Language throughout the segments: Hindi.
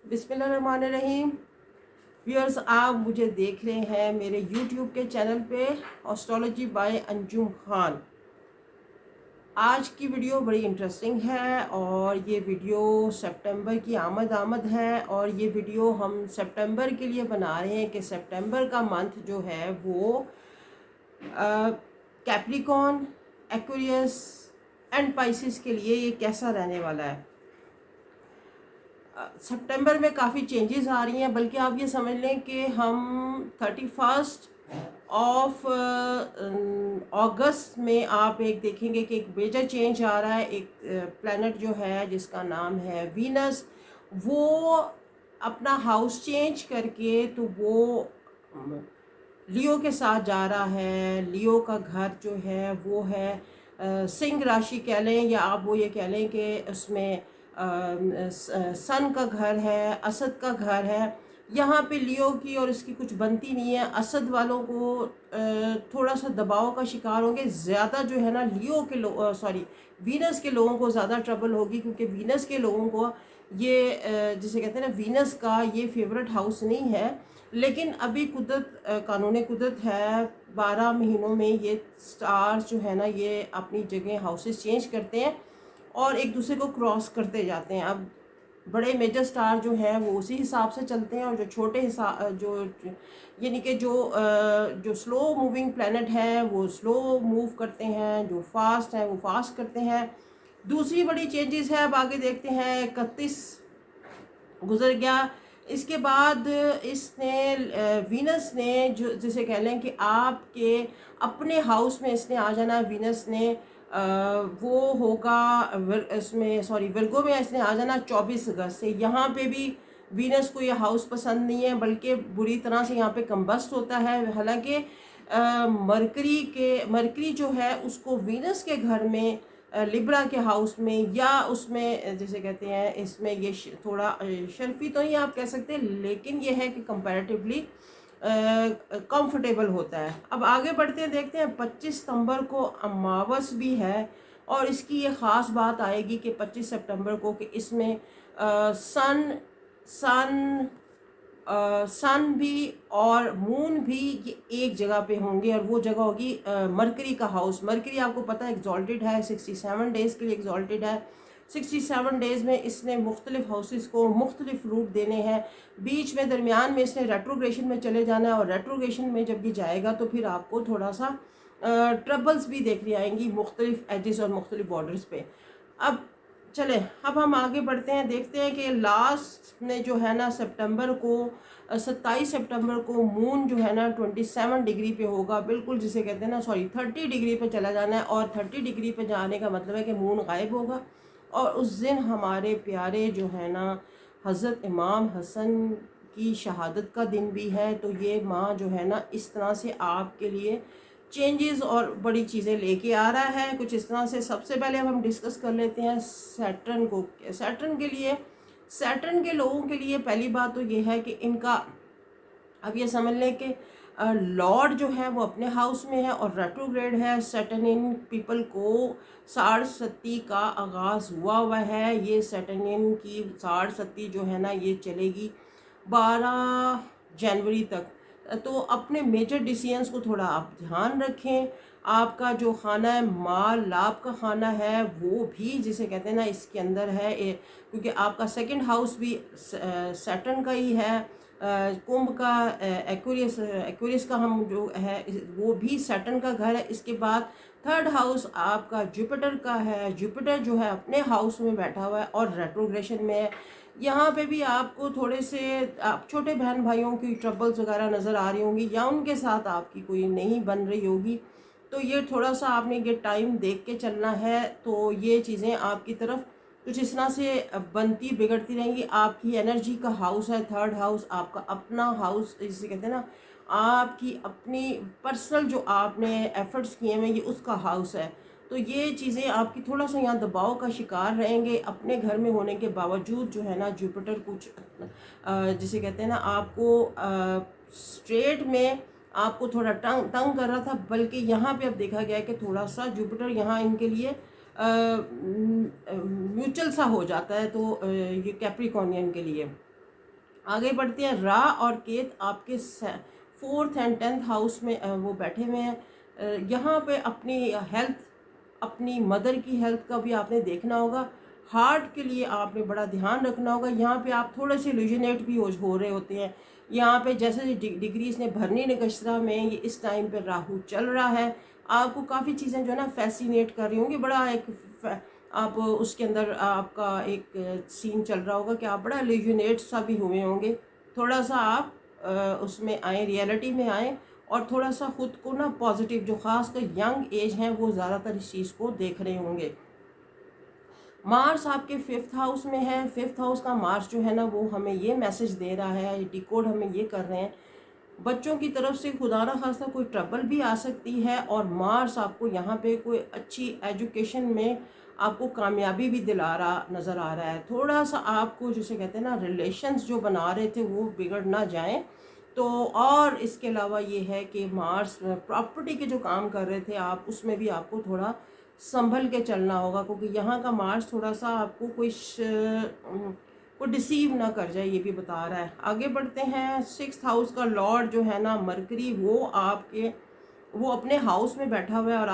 बिस्मिल्लाहिर्रहमानिर्रहीम। व्यूअर्स, आप मुझे देख रहे हैं मेरे यूट्यूब के चैनल पे एस्ट्रोलॉजी बाय अंजुम खान। आज की वीडियो बड़ी इंटरेस्टिंग है और ये वीडियो सितंबर की आमद है और ये वीडियो हम सितंबर के लिए बना रहे हैं कि सितंबर का मंथ जो है वो कैप्रिकॉन, एक्वेरियस एंड पाइसिस के लिए ये कैसा रहने वाला है। सितंबर में काफ़ी चेंजेस आ रही हैं, बल्कि आप ये समझ लें कि हम 31 ऑफ अगस्त में आप एक देखेंगे कि एक मेजर चेंज आ रहा है। एक प्लैनेट जो है जिसका नाम है वीनस, वो अपना हाउस चेंज करके तो वो लियो के साथ जा रहा है। लियो का घर जो है वो है सिंह राशि कह लें, या आप वो ये कह लें कि उसमें सन का घर है, असद का घर है। यहाँ पे लियो की और इसकी कुछ बनती नहीं है। असद वालों को थोड़ा सा दबाव का शिकार होंगे ज़्यादा, जो है ना लियो के वीनस के लोगों को ज़्यादा ट्रबल होगी, क्योंकि वीनस के लोगों को ये जिसे कहते हैं ना, वीनस का ये फेवरेट हाउस नहीं है। लेकिन अभी कुदरत कानून कुदरत है, 12 महीनों में ये स्टार्स जो है ना ये अपनी जगह हाउसेस चेंज करते हैं और एक दूसरे को क्रॉस करते जाते हैं। अब बड़े मेजर स्टार जो हैं वो उसी हिसाब से चलते हैं, और जो छोटे हिसाब जो यानी कि जो स्लो मूविंग प्लैनेट है वो स्लो मूव करते हैं, जो फास्ट हैं वो फास्ट करते हैं। दूसरी बड़ी चेंजेस है, अब आगे देखते हैं। 31 गुजर गया, इसके बाद इसने वीनस ने जो जिसे कह लें कि आपके अपने हाउस में इसने आ जाना। वीनस ने वो होगा विर्गो में इसने आ जाना 24 अगस्त से। यहाँ पे भी वीनस को ये हाउस पसंद नहीं है, बल्कि बुरी तरह से यहाँ पे कंबस्ट होता है। हालांकि मरकरी जो है उसको वीनस के घर में, लिब्रा के हाउस में, या उसमें जैसे कहते हैं इसमें ये थोड़ा शर्फी तो नहीं आप कह सकते, लेकिन ये है कि कंपैरेटिवली कंफर्टेबल होता है। अब आगे बढ़ते हैं, देखते हैं 25 सितंबर को अमावस भी है, और इसकी ये ख़ास बात आएगी कि 25 सितंबर को कि इसमें सन सन सन भी और मून भी ये एक जगह पे होंगे, और वो जगह होगी मरकरी का हाउस। मरकरी आपको पता है एग्जॉल्टेड है, 67 डेज़ के लिए एग्जॉल्टेड है। 67 डेज़ में इसने मुख्तलिफ हाउसेस को मुख्तलिफ रूट देने हैं। बीच में दरमियान में इसने रेट्रोग्रेशन में चले जाना है, और रेट्रोग्रेशन में जब ये जाएगा तो फिर आपको थोड़ा सा ट्रबल्स भी देखने आएंगी मुख्तलिफ एजेस और मुख्तलिफ बॉर्डर्स पे। अब चले, अब हम आगे बढ़ते हैं, देखते हैं कि लास्ट में जो है ना सितंबर को 27 सितंबर को मून जो है ना 27 डिग्री पे होगा, बिल्कुल जिसे कहते हैं ना 30 डिग्री पे चला जाना है। और 30 डिग्री पे जाने का मतलब है कि मून गायब होगा, और उस दिन हमारे प्यारे जो है ना हज़रत इमाम हसन की शहादत का दिन भी है। तो ये माँ जो है ना इस तरह से आपके लिए चेंजेस और बड़ी चीज़ें लेके आ रहा है, कुछ इस तरह से। सबसे पहले अब हम डिस्कस कर लेते हैं सैटर्न को। सैटर्न के लोगों के लिए पहली बात तो ये है कि इनका, अब ये समझ लें कि लॉर्ड जो है वो अपने हाउस में है और रेट्रोग्रेड है। सैटर्न इन पीपल को साढ़ सती का आगाज़ हुआ है। ये सैटर्न इन की साढ़ सती जो है ना ये चलेगी 12 जनवरी तक। तो अपने मेजर डिसीजंस को थोड़ा आप ध्यान रखें। आपका जो खाना है माल लाभ का खाना है वो भी जिसे कहते हैं ना इसके अंदर है, क्योंकि आपका सेकंड हाउस भी सैटर्न का ही है। कुंभ का एक्वेरियस का हम जो है वो भी सैटर्न का घर है। इसके बाद थर्ड हाउस आपका जुपिटर का है। जुपिटर जो है अपने हाउस में बैठा हुआ है और रेट्रोग्रेशन में है। यहाँ पे भी आपको थोड़े से आप छोटे बहन भाइयों की ट्रबल्स वगैरह नज़र आ रही होंगी, या उनके साथ आपकी कोई नहीं बन रही होगी। तो ये थोड़ा सा आपने ये टाइम देख के चलना है। तो ये चीज़ें आपकी तरफ कुछ इस तरह से बनती बिगड़ती रहेंगी। आपकी एनर्जी का हाउस है थर्ड हाउस, आपका अपना हाउस जिसे कहते हैं ना, आपकी अपनी पर्सनल जो आपने एफर्ट्स किए हैं ये उसका हाउस है। तो ये चीज़ें आपकी थोड़ा सा यहाँ दबाव का शिकार रहेंगे। अपने घर में होने के बावजूद जो है ना जुपिटर कुछ जिसे कहते हैं ना आपको स्ट्रेट में आपको थोड़ा तंग कर रहा था, बल्कि यहाँ पे अब देखा गया है कि थोड़ा सा जुपिटर यहाँ इनके लिए म्यूचुअल सा हो जाता है। तो ये कैप्रिकॉर्नियन के लिए आगे बढ़ते हैं। रा और केत आपके 4th एंड 10th हाउस में वो बैठे हुए हैं। यहाँ पे अपनी हेल्थ, अपनी मदर की हेल्थ का भी आपने देखना होगा। हार्ट के लिए आपने बड़ा ध्यान रखना होगा। यहाँ पे आप थोड़े से इल्यूजनेट भी हो रहे होते हैं। यहाँ पे जैसे डिग्री इसने भरनी नक्षत्रा में, ये इस टाइम पे राहु चल रहा है, आपको काफ़ी चीज़ें जो है ना फैसिनेट कर रही होंगी। बड़ा एक आप उसके अंदर आपका एक सीन चल रहा होगा कि आप बड़ा इल्यूजनेट सा भी हुए होंगे। थोड़ा सा आप उसमें आए, रियलिटी में आए, और थोड़ा सा खुद को ना पॉजिटिव, जो खासकर यंग एज हैं वो ज़्यादातर इस चीज़ को देख रहे होंगे। मार्स आपके 5th हाउस में है। 5th हाउस का मार्स जो है ना वो हमें ये मैसेज दे रहा है, डिकोड हमें ये कर रहे हैं, बच्चों की तरफ से खुदा ना खास्ता कोई ट्रबल भी आ सकती है, और मार्स आपको यहाँ पे कोई अच्छी एजुकेशन में आपको कामयाबी भी दिला रहा नज़र आ रहा है। थोड़ा सा आपको जिसे कहते हैं ना रिलेशंस जो बना रहे थे वो बिगड़ ना जाएं। तो और इसके अलावा ये है कि मार्स प्रॉपर्टी के जो काम कर रहे थे आप, उसमें भी आपको थोड़ा संभल के चलना होगा, क्योंकि यहाँ का मार्स थोड़ा सा आपको कोई डिसीव ना कर जाए, ये भी बता रहा है। आगे बढ़ते हैं। 6th हाउस का लॉर्ड जो है ना मरकरी, वो अपने हाउस में बैठा हुआ है, और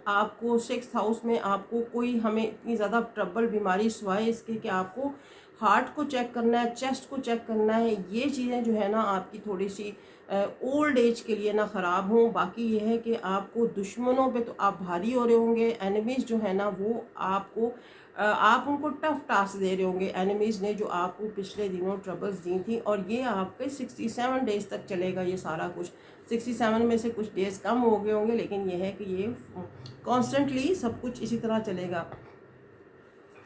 आपको 6th हाउस में आपको कोई हमें इतनी ज़्यादा ट्रबल बीमारी सिवाय इसके कि आपको हार्ट को चेक करना है, चेस्ट को चेक करना है, ये चीज़ें जो है ना आपकी थोड़ी सी ओल्ड एज के लिए ना ख़राब हों। बाकी ये है कि आपको दुश्मनों पे तो आप भारी हो रहे होंगे। एनिमीज़ जो है ना वो आपको आप उनको टफ टास्क दे रहे होंगे, एनिमीज़ ने जो आपको पिछले दिनों ट्रबल्स दी थी, और ये आपके 67 डेज़ तक चलेगा ये सारा कुछ। 67 में से कुछ डेज़ कम हो गए होंगे, लेकिन ये है कि ये कॉन्स्टेंटली सब कुछ इसी तरह चलेगा।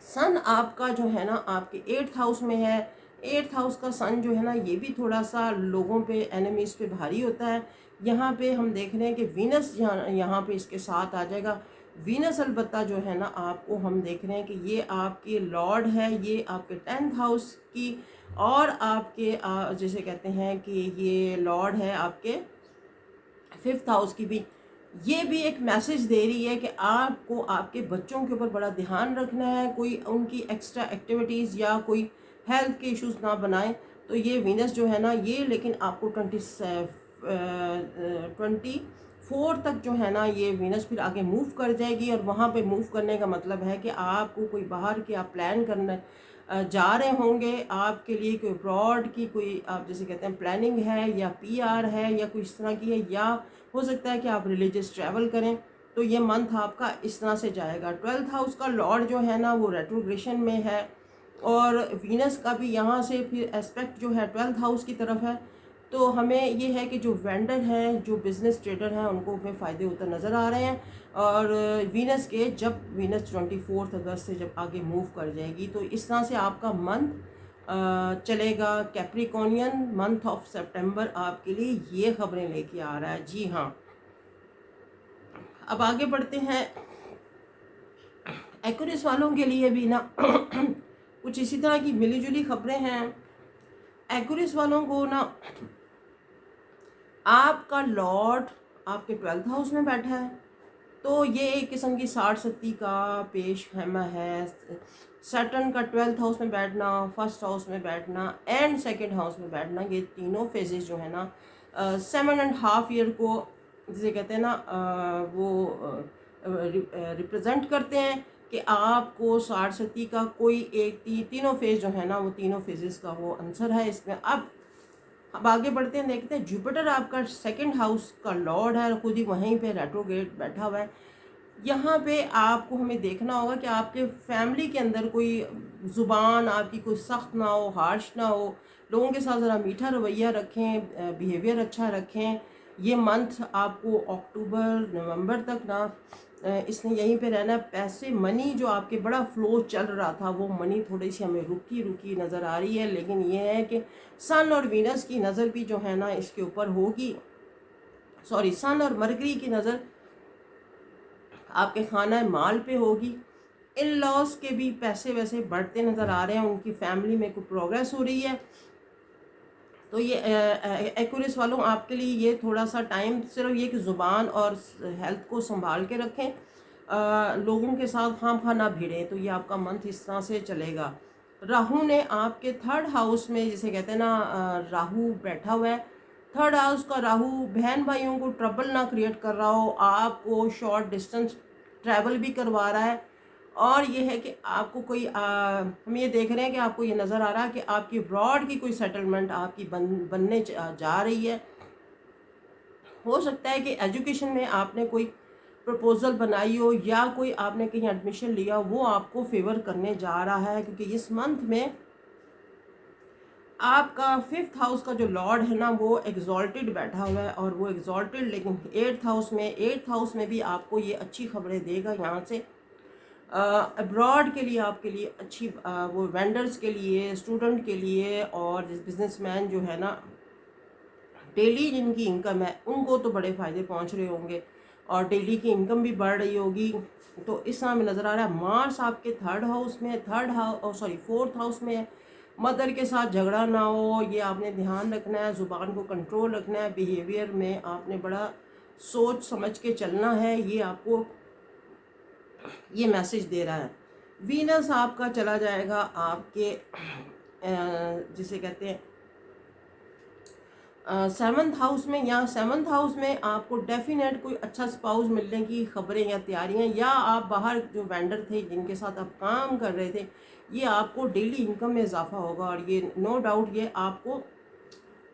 सन आपका जो है ना आपके 8th हाउस में है। 8th हाउस का सन जो है ना ये भी थोड़ा सा लोगों पे, एनिमीज़ पे भारी होता है। यहाँ पे हम देख रहे हैं कि वीनस यहाँ पे इसके साथ आ जाएगा। वीनस अलबत्ता जो है ना आपको हम देख रहे हैं कि ये आपके लॉर्ड है, ये आपके 10th हाउस की, और आपके जैसे कहते हैं कि ये लॉर्ड है आपके 5th हाउस की भी। ये भी एक मैसेज दे रही है कि आपको आपके बच्चों के ऊपर बड़ा ध्यान रखना है, कोई उनकी एक्स्ट्रा एक्टिविटीज़ या कोई हेल्थ के इश्यूज ना बनाएं। तो ये वीनस जो है ना ये, लेकिन आपको 24 तक जो है ना ये वीनस फिर आगे मूव कर जाएगी, और वहाँ पे मूव करने का मतलब है कि आपको कोई बाहर के आप प्लान करना जा रहे होंगे, आपके लिए कोई अब्रॉड की कोई आप जैसे कहते हैं प्लानिंग है, या पीआर है, या कोई इस तरह की है, या हो सकता है कि आप रिलीजियस ट्रैवल करें। तो ये मंथ आपका इस तरह से जाएगा। 12th हाउस का लॉर्ड जो है ना वो रेट्रोग्रेशन में है, और वीनस का भी यहाँ से फिर एस्पेक्ट जो है 12th हाउस की तरफ है। तो हमें ये है कि जो वेंडर हैं, जो बिज़नेस ट्रेडर हैं, उनको हमें फ़ायदे होते नज़र आ रहे हैं। और वीनस के जब वीनस 24 अगस्त से जब आगे मूव कर जाएगी, तो इस तरह से आपका मंथ चलेगा। कैप्रिकॉनियन मंथ ऑफ सितंबर आपके लिए ये खबरें लेके आ रहा है। जी हाँ, अब आगे बढ़ते हैं। एक्वेरियस वालों के लिए भी ना कुछ इसी तरह की मिली जुली खबरें हैं। एक्वेरियस वालों को ना आपका लॉर्ड आपके 12th हाउस में बैठा है, तो ये एक किस्म की 60-70 का पेश खैमा है। सैटर्न का 12th हाउस में बैठना, 1st हाउस में बैठना, एंड 2nd हाउस में बैठना, ये तीनों फेजेस जो है ना 7.5 ईयर को जिसे कहते हैं ना वो रिप्रेजेंट करते हैं कि आपको 60-70 का कोई एक तीनों फेज जो है ना वो तीनों फेजेस का वो आंसर है इसमें। अब आगे बढ़ते हैं, देखते हैं। जुपिटर आपका 2nd हाउस का लॉर्ड है, खुद ही वहीं पे रेट्रोग्रेड बैठा हुआ है। यहाँ पे आपको हमें देखना होगा कि आपके फैमिली के अंदर कोई ज़ुबान आपकी कोई सख्त ना हो, हार्श ना हो। लोगों के साथ ज़रा मीठा रवैया रखें, बिहेवियर अच्छा रखें। ये मंथ आपको अक्टूबर नवंबर तक ना इसने यहीं पे रहना है। पैसे मनी जो आपके बड़ा फ्लो चल रहा था, वो मनी थोड़ी सी हमें रुकी रुकी नज़र आ रही है, लेकिन ये है कि सन और वीनस की नज़र भी जो है ना इसके ऊपर होगी। सॉरी, सन और मरकरी की नज़र आपके खाना माल पे होगी। इन लॉस के भी पैसे वैसे बढ़ते नज़र आ रहे हैं, उनकी फैमिली में कोई प्रोग्रेस हो रही है। तो ये एक्वेरियस वालों आपके लिए ये थोड़ा सा टाइम, सिर्फ ये कि ज़ुबान और हेल्थ को संभाल के रखें, लोगों के साथ खाम खा ना भिड़ें। तो ये आपका मंथ इस तरह से चलेगा। राहु ने आपके थर्ड हाउस में, जिसे कहते हैं ना राहु बैठा हुआ है। थर्ड हाउस का राहु बहन भाइयों को ट्रबल ना क्रिएट कर रहा हो, आपको शॉर्ट डिस्टेंस ट्रैवल भी करवा रहा है। और ये है कि आपको कोई हम ये देख रहे हैं कि आपको ये नज़र आ रहा है कि आपकी अब्रॉड की कोई सेटलमेंट आपकी बनने जा रही है। हो सकता है कि एजुकेशन में आपने कोई प्रपोज़ल बनाई हो या कोई आपने कहीं एडमिशन लिया, वो आपको फेवर करने जा रहा है, क्योंकि इस मंथ में आपका फिफ्थ हाउस का जो लॉर्ड है ना वो एग्जॉल्टेड बैठा हुआ है। और वो एग्जॉल्टेड लेकिन एट्थ हाउस में भी आपको ये अच्छी खबरें देगा यहाँ से। अब्रॉड के लिए आपके लिए अच्छी वो वेंडर्स के लिए, स्टूडेंट के लिए और बिजनेसमैन जो है ना, डेली जिनकी इनकम है उनको तो बड़े फ़ायदे पहुंच रहे होंगे और डेली की इनकम भी बढ़ रही होगी। तो इस समय नज़र आ रहा है मार्स आपके फोर्थ हाउस में है। मदर के साथ झगड़ा ना हो, ये आपने ध्यान रखना है। ज़ुबान को कंट्रोल रखना है। बिहेवियर में आपने बड़ा सोच समझ के चलना है, ये आपको ये मैसेज दे रहा है। वीनस आपका चला जाएगा आपके जिसे कहते हैं सेवन्थ हाउस में। या सेवन्थ हाउस में आपको डेफिनेट कोई अच्छा स्पाउस मिलने की खबरें या तैयारियां, या आप बाहर जो वेंडर थे जिनके साथ आप काम कर रहे थे, ये आपको डेली इनकम में इजाफा होगा। और ये नो डाउट ये आपको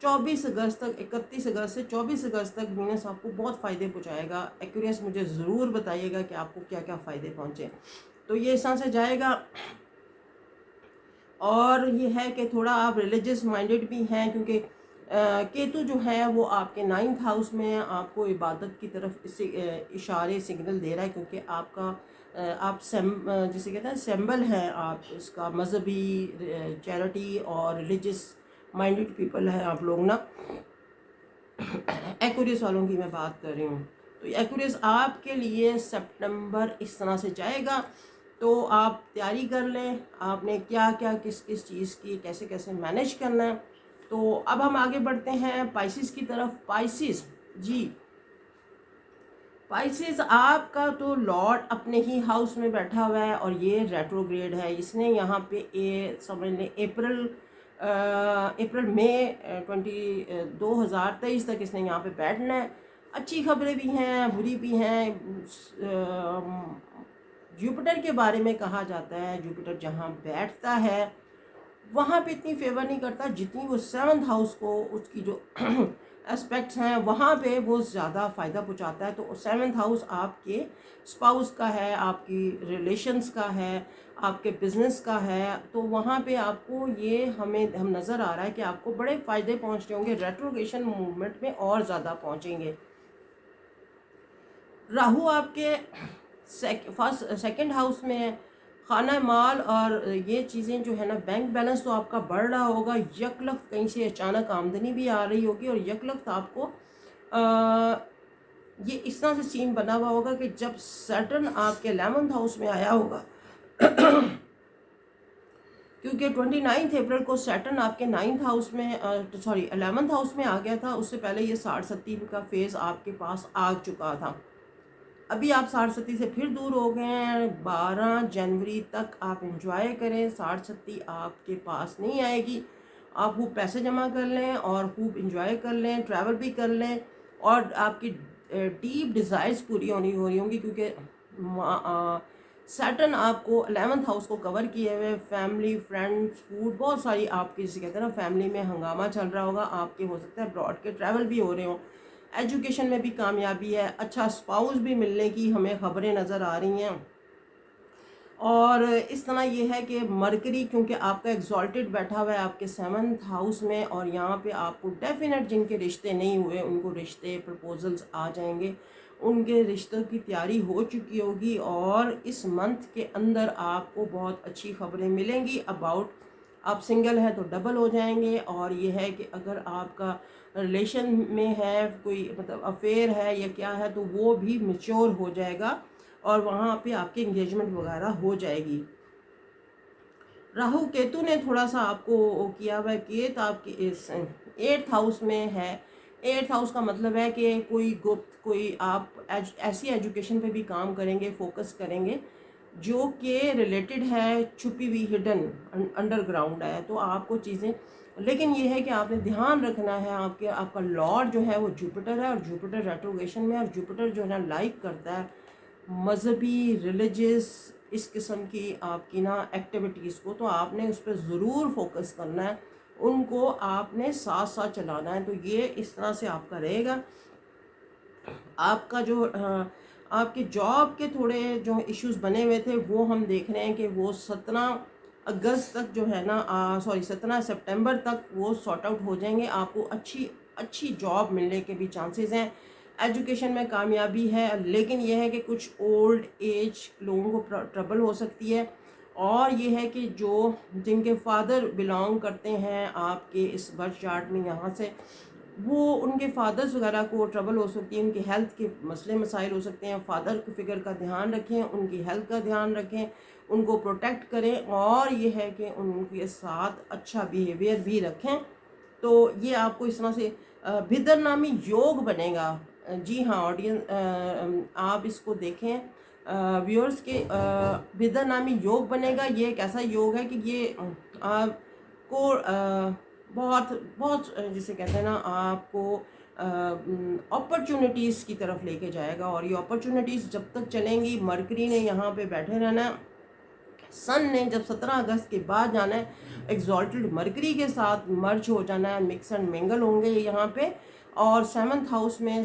24 अगस्त तक, 31 अगस्त से 24 अगस्त तक वीनस आपको बहुत फ़ायदे पहुँचाएगा। एक्यूरेस मुझे ज़रूर बताइएगा कि आपको क्या क्या फ़ायदे पहुँचे। तो ये इस तरह से जाएगा। और ये है कि थोड़ा आप रिलीजियस माइंडेड भी हैं, क्योंकि केतु जो है वो आपके 9th हाउस में आपको इबादत की तरफ इससे इशारे सिग्नल दे रहा है, क्योंकि आपका आप जिसे कहते हैं सिंबल हैं, आप इसका मजहबी चैरिटी और रिलीजियस माइंडेड पीपल हैं आप लोग ना। एक्यूरियस वालों की मैं बात कर रही हूँ। तो एक्यूरियस आपके लिए सितंबर इस तरह से जाएगा। तो आप तैयारी कर लें, आपने क्या क्या किस किस चीज़ की कैसे कैसे मैनेज करना है। तो अब हम आगे बढ़ते हैं पाइसिस की तरफ। पाइसिस जी, पाइसिस आपका तो लॉर्ड अपने ही हाउस में बैठा हुआ है और ये रेट्रोग्रेड है। इसने यहाँ पे समझ लें अप्रैल मई 2023 तक इसने यहाँ पे बैठना है। अच्छी खबरें भी हैं, बुरी भी हैं। जुपिटर के बारे में कहा जाता है, जुपिटर जहाँ बैठता है वहाँ पे इतनी फेवर नहीं करता जितनी वो सेवन्थ हाउस को उसकी जो एस्पेक्ट्स हैं वहाँ पे वो ज़्यादा फ़ायदा पहुँचाता है। तो सेवन्थ हाउस आपके स्पाउस का है, आपकी रिलेशंस का है, आपके बिजनेस का है। तो वहाँ पे आपको ये हम नज़र आ रहा है कि आपको बड़े फ़ायदे पहुँचते होंगे। रेट्रोगेशन मूवमेंट में और ज़्यादा पहुँचेंगे। राहु आपके सेकंड हाउस में है, खाना माल और ये चीज़ें जो है ना, बैंक बैलेंस तो आपका बढ़ रहा होगा। यकलख्त कहीं से अचानक आमदनी भी आ रही होगी और यकलख्त आपको ये इस तरह से सीन बना हुआ होगा कि जब सैटर्न आपके 11th हाउस में आया होगा क्योंकि 29 अप्रैल को सैटर्न आपके 9th हाउस में 11th हाउस में आ गया था। उससे पहले ये 60-70 का फेज़ आपके पास आ चुका था। अभी आप 60-70 से फिर दूर हो गए हैं। 12 जनवरी तक आप इंजॉय करें। 60-70 आपके पास नहीं आएगी। आप खूब पैसे जमा कर लें और खूब इंजॉय कर लें, ट्रैवल भी कर लें और आपकी डीप डिज़ायर्स पूरी हो रही होंगी, क्योंकि सैटर्न आपको 11th हाउस को कवर किए हुए फैमिली, फ्रेंड्स, फूड, बहुत सारी आपकी जिसे कहते हैं ना फैमिली में हंगामा चल रहा होगा। आपके हो सकता है ब्रॉड के ट्रैवल भी हो रहे हों। एजुकेशन में भी कामयाबी है। अच्छा स्पाउस भी मिलने की हमें खबरें नज़र आ रही हैं। और इस तरह ये है कि मरकरी क्योंकि आपका एग्जॉल्टेड बैठा हुआ है आपके 7th हाउस में, और यहाँ पे आपको डेफिनेट जिनके रिश्ते नहीं हुए उनको रिश्ते प्रपोजल्स आ जाएंगे। उनके रिश्तों की तैयारी हो चुकी होगी और इस मंथ के अंदर आपको बहुत अच्छी खबरें मिलेंगी अबाउट। आप सिंगल हैं तो डबल हो जाएंगे। और ये है कि अगर आपका रिलेशन में है, कोई मतलब अफेयर है या क्या है, तो वो भी मेच्योर हो जाएगा और वहाँ पे आपकी इंगेजमेंट वगैरह हो जाएगी। राहु केतु ने थोड़ा सा आपको किया हुआ है। केत आपके इस 8th हाउस में है। 8th हाउस का मतलब है कि कोई गुप्त, कोई आप ऐसी एजुकेशन पे भी काम करेंगे, फोकस करेंगे जो कि रिलेटेड है, छुपी हुई, हिडन, अंडरग्राउंड है। तो आपको चीज़ें, लेकिन ये है कि आपने ध्यान रखना है, आपका लॉर्ड जो है वो जुपिटर है, और जुपिटर रेट्रोगेशन में, और जुपिटर जो है ना लाइक करता है मज़हबी, रिलीजियस, इस किस्म की आपकी ना एक्टिविटीज़ को। तो आपने उस पर ज़रूर फोकस करना है, उनको आपने साथ साथ चलाना है। तो ये इस तरह से आपका रहेगा। आपका जो आपके जॉब के थोड़े जो इश्यूज बने हुए थे वो हम देख रहे हैं कि वो 17 अगस्त तक जो है ना, 17 सितंबर तक वो सॉर्ट आउट हो जाएंगे। आपको अच्छी अच्छी जॉब मिलने के भी चांसेस हैं। एजुकेशन में कामयाबी है, लेकिन यह है कि कुछ ओल्ड एज लोगों को ट्रबल हो सकती है। और ये है कि जो जिनके फादर बिलोंग करते हैं आपके इस बर्थ चार्ट में यहाँ से, वो उनके फादर्स वगैरह को ट्रबल हो सकती है, उनकी हेल्थ के मसले मसाइल हो सकते हैं। फादर की फिगर का ध्यान रखें, उनकी हेल्थ का ध्यान रखें, उनको प्रोटेक्ट करें, और ये है कि उनके साथ अच्छा बिहेवियर भी रखें। तो ये आपको इस तरह से भिदर नामी योग बनेगा। जी हाँ ऑडियंस, आप इसको देखें, व्यूअर्स के भिदर नामी योग बनेगा। ये एक ऐसा योग है कि ये आपको बहुत बहुत जिसे कहते हैं ना, आपको अपॉर्चुनिटीज़ की तरफ लेके जाएगा। और ये अपॉर्चुनिटीज़ जब तक चलेंगी, मरकरी ने यहाँ पे बैठे रहना है। सन ने जब 17 अगस्त के बाद जाना है, एग्जॉल्टेड मरकरी के साथ मर्ज हो जाना है, मिक्स एंड मिंगल होंगे यहाँ पे। और 7th हाउस में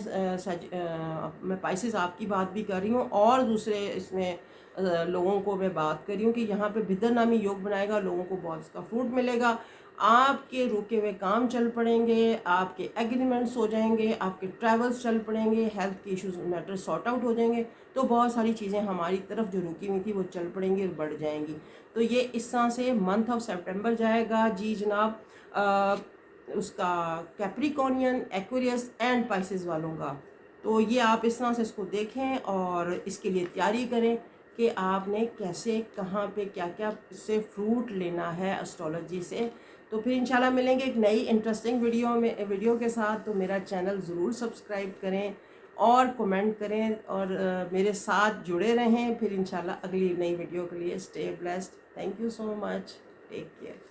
मैं पाइसेस आपकी बात भी कर रही हूँ, और दूसरे इसमें लोगों को मैं बात कर रही हूँ कि यहाँ पे भिदर नामी योग बनाएगा, लोगों को बहुत इसका फ्रूट मिलेगा। आपके रुके हुए काम चल पड़ेंगे, आपके एग्रीमेंट्स हो जाएंगे, आपके ट्रैवल्स चल पड़ेंगे, हेल्थ के इश्यूज मैटर सॉर्ट आउट हो जाएंगे। तो बहुत सारी चीज़ें हमारी तरफ जो रुकी हुई थी वो चल पड़ेंगी और बढ़ जाएंगी। तो ये इस तरह से मंथ ऑफ सितंबर जाएगा जी जनाब, उसका कैप्रिकॉर्नियन, एक्वेरियस एंड पाइसेस वालों का। तो ये आप इस तरह से इसको देखें और इसके लिए तैयारी करें कि आपने कैसे, कहाँ पे, क्या क्या से फ्रूट लेना है एस्ट्रोलॉजी से। तो फिर इंशाल्लाह मिलेंगे एक नई इंटरेस्टिंग वीडियो के साथ। तो मेरा चैनल ज़रूर सब्सक्राइब करें और कमेंट करें, और मेरे साथ जुड़े रहें। फिर इंशाल्लाह अगली नई वीडियो के लिए stay blessed. Thank you so much, take care.